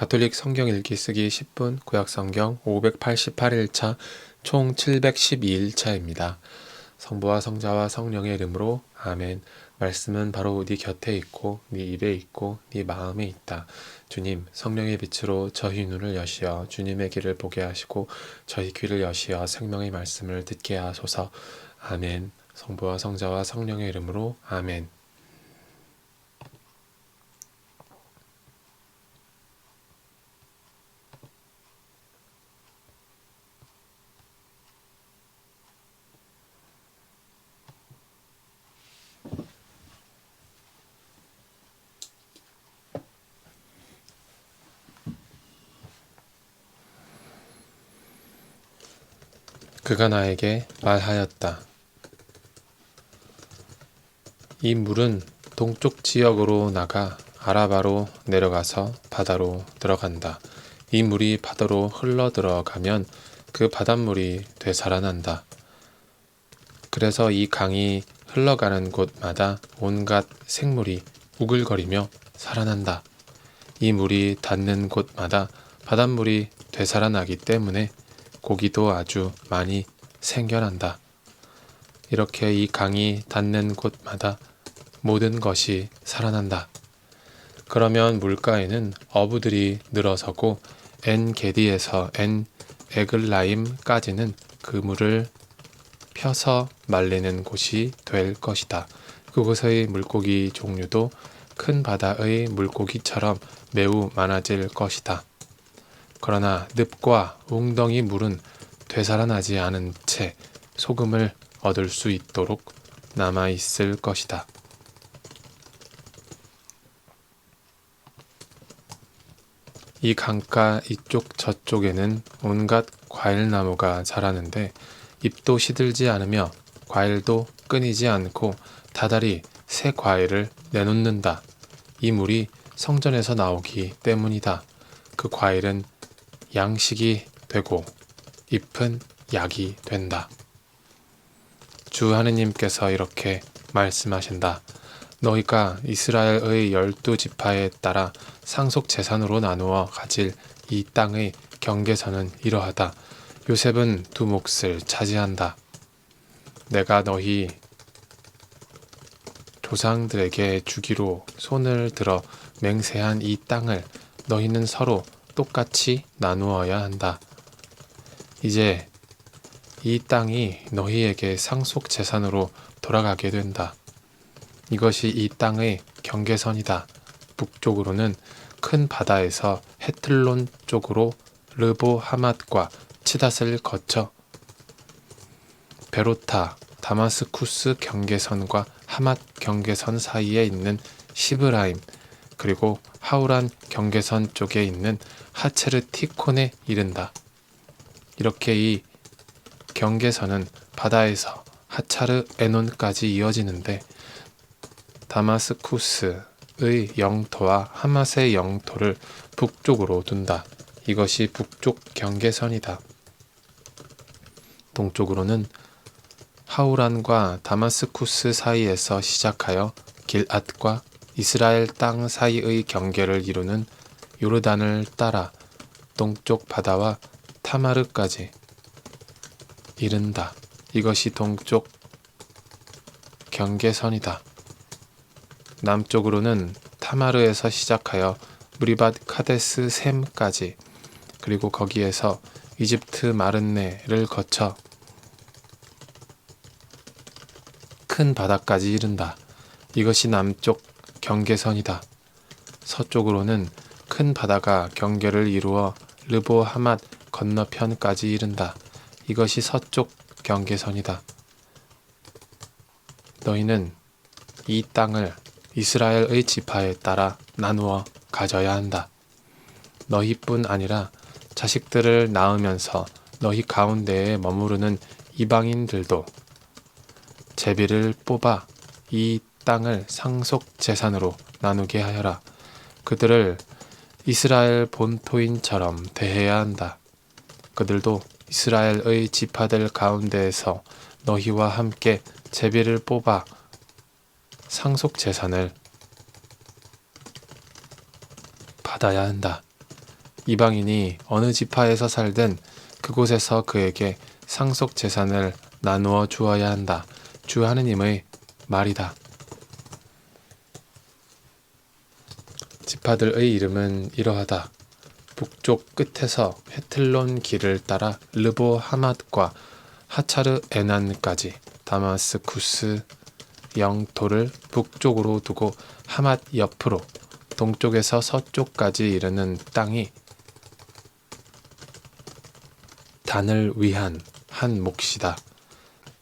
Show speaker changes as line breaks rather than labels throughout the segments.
가톨릭 성경 읽기 쓰기 10분 구약성경 588일차 총 712일차입니다. 성부와 성자와 성령의 이름으로 아멘. 말씀은 바로 네 곁에 있고 네 입에 있고 네 마음에 있다. 주님, 성령의 빛으로 저희 눈을 여시어 주님의 길을 보게 하시고 저희 귀를 여시어 생명의 말씀을 듣게 하소서. 아멘. 성부와 성자와 성령의 이름으로 아멘. 그가 나에게 말하였다. 이 물은 동쪽 지역으로 나가 아라바로 내려가서 바다로 들어간다. 이 물이 바다로 흘러 들어가면 그 바닷물이 되살아난다. 그래서 이 강이 흘러가는 곳마다 온갖 생물이 우글거리며 살아난다. 이 물이 닿는 곳마다 바닷물이 되살아나기 때문에 고기도 아주 많이 생겨난다. 이렇게 이 강이 닿는 곳마다 모든 것이 살아난다. 그러면 물가에는 어부들이 늘어서고 엔게디에서 엔에글라임까지는 그 물을 펴서 말리는 곳이 될 것이다. 그곳의 물고기 종류도 큰 바다의 물고기처럼 매우 많아질 것이다. 그러나 늪과 웅덩이 물은 되살아나지 않은 채 소금을 얻을 수 있도록 남아있을 것이다. 이 강가 이쪽 저쪽에는 온갖 과일나무가 자라는데 잎도 시들지 않으며 과일도 끊이지 않고 다달이 새 과일을 내놓는다. 이 물이 성전에서 나오기 때문이다. 그 과일은 양식이 되고 잎은 약이 된다. 주 하느님께서 이렇게 말씀하신다. 너희가 이스라엘의 12지파에 따라 상속재산으로 나누어 가질 이 땅의 경계선은 이러하다. 요셉은 두 몫을 차지한다. 내가 너희 조상들에게 주기로 손을 들어 맹세한 이 땅을 너희는 서로 똑같이 나누어야 한다. 이제 이 땅이 너희에게 상속재산으로 돌아가게 된다. 이것이 이 땅의 경계선이다. 북쪽으로는 큰 바다에서 헤틀론 쪽으로 르보 하맛과 치닷을 거쳐 베로타, 다마스쿠스 경계선과 하맛 경계선 사이에 있는 시브라임, 그리고 하우란 경계선 쪽에 있는 하체르티콘에 이른다. 이렇게 이 경계선은 바다에서 하차르 에논까지 이어지는데 다마스쿠스의 영토와 하맛의 영토를 북쪽으로 둔다. 이것이 북쪽 경계선이다. 동쪽으로는 하우란과 다마스쿠스 사이에서 시작하여 길앗과 이스라엘 땅 사이의 경계를 이루는 요르단을 따라 동쪽 바다와 타마르까지 이른다. 이것이 동쪽 경계선이다. 남쪽으로는 타마르에서 시작하여 무리밧 카데스 셈까지, 그리고 거기에서 이집트 마른네를 거쳐 큰 바다까지 이른다. 이것이 남쪽 경계선이다. 서쪽으로는 큰 바다가 경계를 이루어 르보 하맛 건너편까지 이른다. 이것이 서쪽 경계선이다. 너희는 이 땅을 이스라엘의 지파에 따라 나누어 가져야 한다. 너희뿐 아니라 자식들을 낳으면서 너희 가운데에 머무르는 이방인들도 제비를 뽑아 이 땅을 상속 재산으로 나누게 하여라. 그들을 이스라엘 본토인처럼 대해야 한다. 그들도 이스라엘의 지파들 가운데에서 너희와 함께 제비를 뽑아 상속 재산을 받아야 한다. 이방인이 어느 지파에서 살든 그곳에서 그에게 상속 재산을 나누어 주어야 한다. 주 하느님의 말이다. 지파들의 이름은 이러하다. 북쪽 끝에서 헤틀론 길을 따라 르보 하맛과 하차르 에난까지 다마스쿠스 영토를 북쪽으로 두고 하맛 옆으로 동쪽에서 서쪽까지 이르는 땅이 단을 위한 한 몫이다.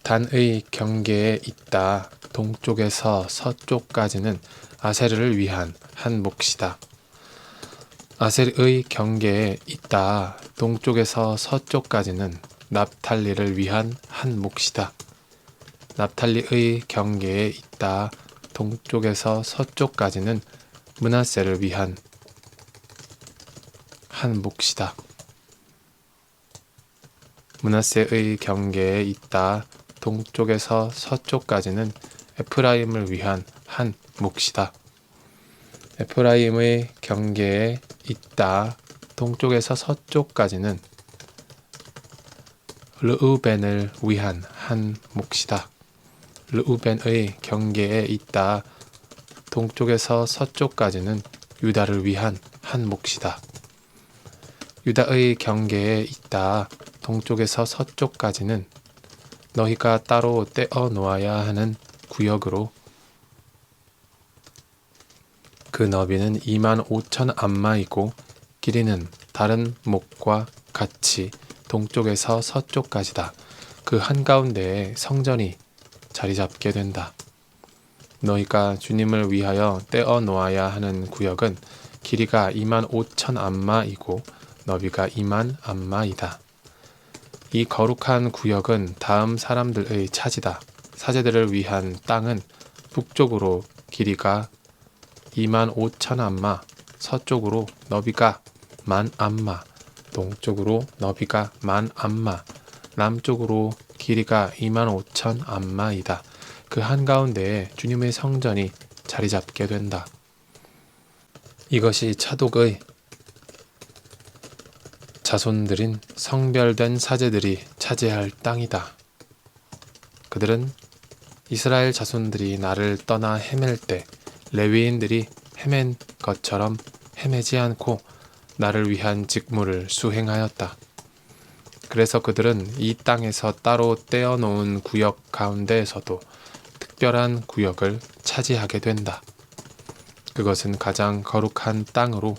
단의 경계에 있다. 동쪽에서 서쪽까지는 아세르를 위한 한 몫이다. 아셀의 경계에 있다. 동쪽에서 서쪽까지는 납탈리를 위한 한 몫이다. 납탈리의 경계에 있다. 동쪽에서 서쪽까지는 므낫세를 위한 한 몫이다. 므낫세의 경계에 있다. 동쪽에서 서쪽까지는 에프라임을 위한 한 몫이다. 에프라임의 경계에 있다. 동쪽에서 서쪽까지는 르우벤을 위한 한 몫이다. 르우벤의 경계에 있다. 동쪽에서 서쪽까지는 유다를 위한 한 몫이다. 유다의 경계에 있다. 동쪽에서 서쪽까지는 너희가 따로 떼어 놓아야 하는 구역으로 그 너비는 25,000 암마이고 길이는 다른 목과 같이 동쪽에서 서쪽까지다. 그 한가운데에 성전이 자리 잡게 된다. 너희가 주님을 위하여 떼어 놓아야 하는 구역은 길이가 25,000 암마이고 너비가 2만 암마이다. 이 거룩한 구역은 다음 사람들의 차지다. 사제들을 위한 땅은 북쪽으로 길이가 25,000 암마, 서쪽으로 너비가 1만 암마, 동쪽으로 너비가 1만 암마, 남쪽으로 길이가 25,000 암마이다. 그 한가운데에 주님의 성전이 자리 잡게 된다. 이것이 차독의 자손들인 성별된 사제들이 차지할 땅이다. 그들은 이스라엘 자손들이 나를 떠나 헤맬 때 레위인들이 헤맨 것처럼 헤매지 않고 나를 위한 직무를 수행하였다. 그래서 그들은 이 땅에서 따로 떼어놓은 구역 가운데에서도 특별한 구역을 차지하게 된다. 그것은 가장 거룩한 땅으로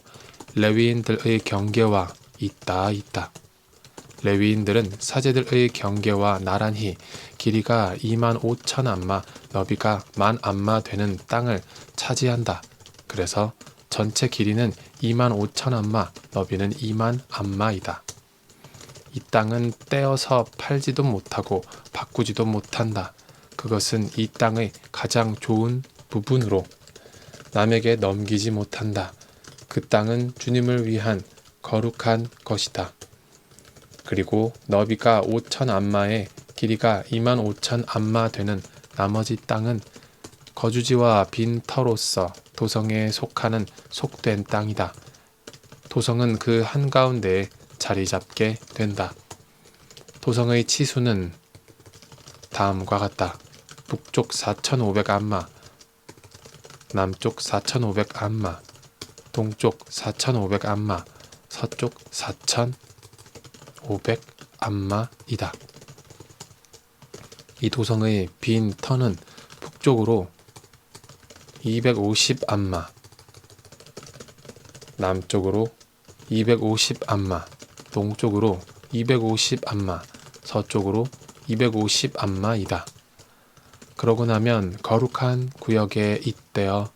레위인들의 경계와 있다. 레위인들은 사제들의 경계와 나란히 길이가 25,000 암마, 너비가 1만 암마 되는 땅을 차지한다. 그래서 전체 길이는 25,000 암마, 너비는 2만 암마이다. 이 땅은 떼어서 팔지도 못하고 바꾸지도 못한다. 그것은 이 땅의 가장 좋은 부분으로 남에게 넘기지 못한다. 그 땅은 주님을 위한 거룩한 것이다. 그리고 너비가 5,000 암마에 길이가 25,000 암마 되는 나머지 땅은 거주지와 빈 터로서 도성에 속하는 속된 땅이다. 도성은 그 한가운데에 자리 잡게 된다. 도성의 치수는 다음과 같다. 북쪽 4,500 암마, 남쪽 4,500 암마, 동쪽 4,500 암마, 서쪽 4,500 암마이다. 이 도성의 빈 터는 북쪽으로 250 암마, 남쪽으로 250 암마, 동쪽으로 250 암마, 서쪽으로 250 암마이다. 그러고 나면 거룩한 구역에 잇대어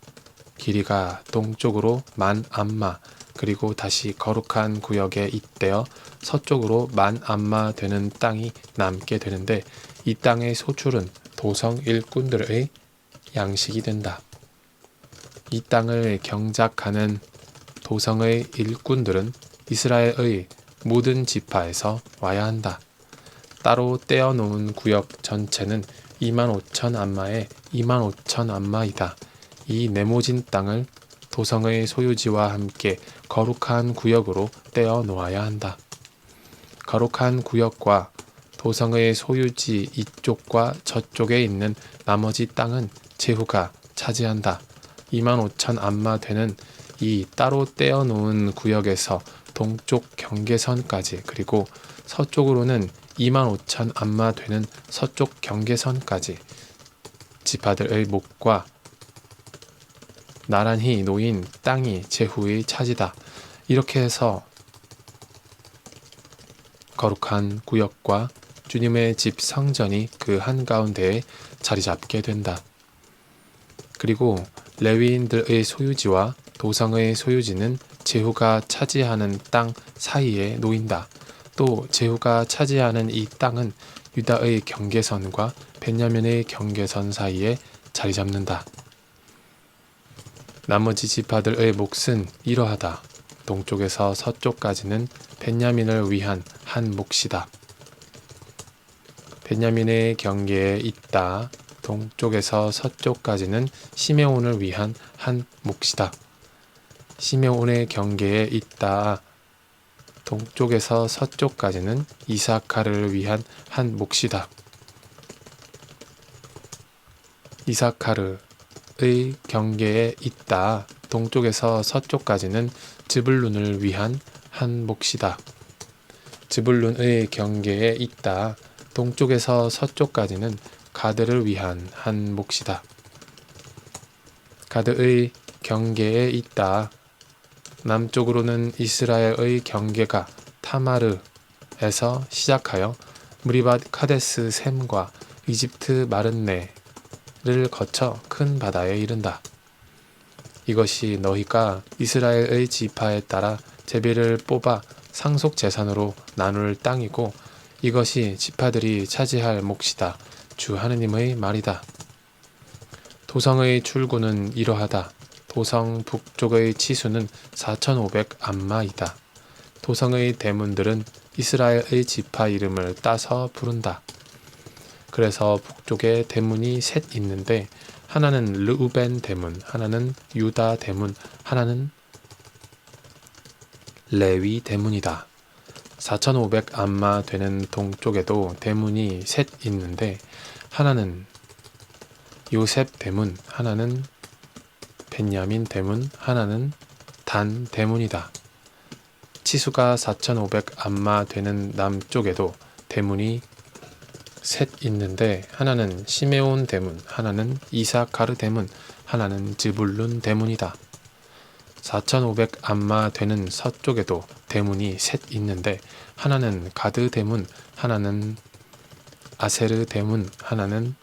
길이가 동쪽으로 1만 암마, 그리고 다시 거룩한 구역에 잇대어 서쪽으로 1만 암마 되는 땅이 남게 되는데, 이 땅의 소출은 도성 일꾼들의 양식이 된다. 이 땅을 경작하는 도성의 일꾼들은 이스라엘의 모든 지파에서 와야 한다. 따로 떼어놓은 구역 전체는 25,000 암마에 25,000 암마이다. 이 네모진 땅을 도성의 소유지와 함께 거룩한 구역으로 떼어 놓아야 한다. 거룩한 구역과 도성의 소유지 이쪽과 저쪽에 있는 나머지 땅은 제후가 차지한다. 25,000 암마 되는 이 따로 떼어 놓은 구역에서 동쪽 경계선까지, 그리고 서쪽으로는 25,000 암마 되는 서쪽 경계선까지 지파들의 몫과 나란히 놓인 땅이 제후의 차지다. 이렇게 해서 거룩한 구역과 주님의 집 성전이 그 한가운데에 자리 잡게 된다. 그리고 레위인들의 소유지와 도성의 소유지는 제후가 차지하는 땅 사이에 놓인다. 또 제후가 차지하는 이 땅은 유다의 경계선과 벤야민의 경계선 사이에 자리 잡는다. 나머지 지파들의 몫은 이러하다. 동쪽에서 서쪽까지는 벤야민을 위한 한 몫이다. 벤야민의 경계에 있다. 동쪽에서 서쪽까지는 시메온을 위한 한 몫이다. 시메온의 경계에 있다. 동쪽에서 서쪽까지는 이사카르를 위한 한 몫이다. 이사카르의 경계에 있다. 동쪽에서 서쪽까지는 즈불룬을 위한 한 몫이다. 즈불룬의 경계에 있다. 동쪽에서 서쪽까지는 가드를 위한 한 몫이다. 가드의 경계에 있다. 남쪽으로는 이스라엘의 경계가 타마르에서 시작하여 무리밧 카데스 셈과 이집트 마른네를 거쳐 큰 바다에 이른다. 이것이 너희가 이스라엘의 지파에 따라 제비를 뽑아 상속 재산으로 나눌 땅이고 이것이 지파들이 차지할 몫이다. 주 하느님의 말이다. 도성의 출구는 이러하다. 도성 북쪽의 치수는 4,500 암마이다. 도성의 대문들은 이스라엘의 지파 이름을 따서 부른다. 그래서 북쪽에 대문이 셋 있는데 하나는 르우벤 대문, 하나는 유다 대문, 하나는 레위 대문이다. 4,500 암마 되는 동쪽에도 대문이 셋 있는데 하나는 요셉 대문, 하나는 벤야민 대문, 하나는 단 대문이다. 치수가 4,500 암마 되는 남쪽에도 대문이 셋 있는데 하나는 시메온 대문, 하나는 이사카르 대문, 하나는 즈불룬 대문이다. 4,500 암마 되는 서쪽에도 대문이 셋 있는데 하나는 가드 대문, 하나는 아세르 대문, 하나는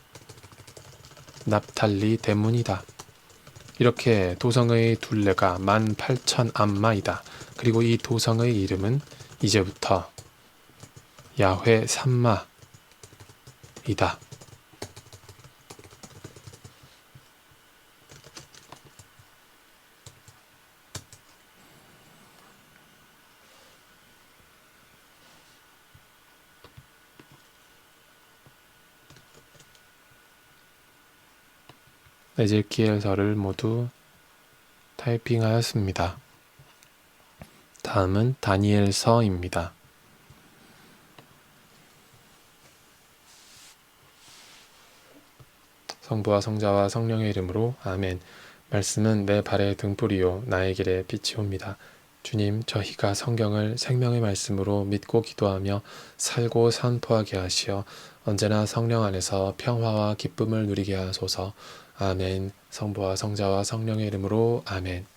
납탈리 대문이다. 이렇게 도성의 둘레가 18,000 암마이다. 그리고 이 도성의 이름은 이제부터 야훼 삼마이다. 에제키엘서를 모두 타이핑하였습니다. 다음은 다니엘서입니다. 성부와 성자와 성령의 이름으로 아멘. 말씀은 내 발의 등불이요 나의 길에 빛이 옵니다. 주님, 저희가 성경을 생명의 말씀으로 믿고 기도하며 살고 선포하게 하시어 언제나 성령 안에서 평화와 기쁨을 누리게 하소서. 아멘. 성부와 성자와 성령의 이름으로 아멘.